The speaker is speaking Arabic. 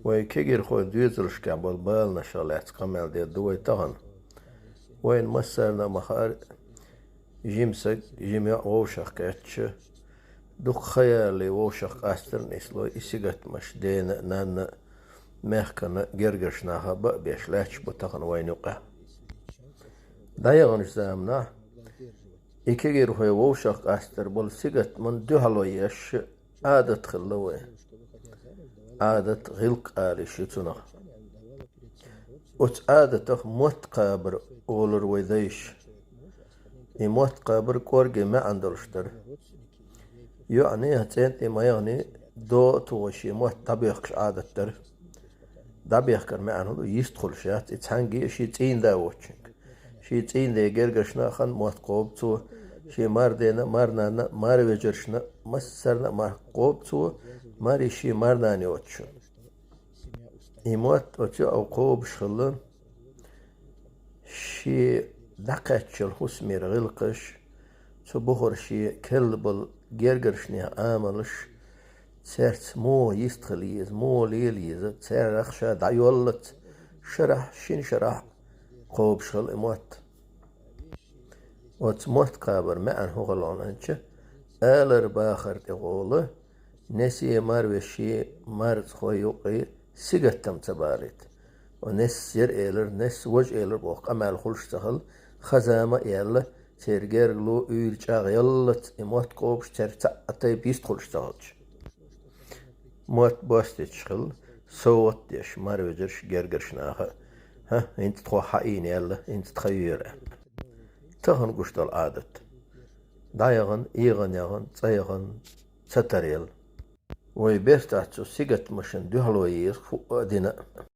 وكيجر خو ديزلش كابل بالنا شغلات كمل دي دوي تهن وين مسرنا مخار جيمسك جيميا ووشخ كاتش دوك خيالي ووشخ أستر نسلو إسيغت مش دين نان مهكنا جرجشناها بأبيش لاتش بتخن وين يقع دايغنش زامنا إكيجر هو ووشخ أستر بول سيغت من دوهلو يش عادة خلوه عادة غلق آلي شتنا وت عادة موت قابر أولر ويديش موت قابر كورجي ما عندلشتر يعني هتسنتي ما يعني دو توشي موت طبيخش عادة تر طبيخ كر معنو يستخل شات اتحنجي شي تين دا وچنك شي تين دا جرگشنا خن موت قوب تو شي مار دينا مارنا مار وجرشنا مسرنا مار قوب تو ماري شي مارناني وچن يموت وچو او قوب شخلن شي دقاتش الحسمير غلقش تو بخور شي كلبل جرگرشني آملش سرت مو يستخليز مو ليليز سر رخشة دعيولت شرح شين شرح قوب شخل اموت وتموت قابر معن هو غلون انش آلر باخر تغوله نسي ماروشي مارت خويوقي سيغتم تباريت ونس ير إيلر نس وج إيلر بوق أمال خلش تخل خزامة إيلا تيرجر لو يرجع يلت إموت قوبش ترتع أتي بيست خلش تخلش موت باستيش خل صوت ديش ماروجرش جرجرش ناخا ها انت تخو حقين يلا انت تخير تهن قشت العادة دايغن إيغن يغن تيغن ستريل ويبيرتاتو سيغت مشن دهلو يير فوق دينا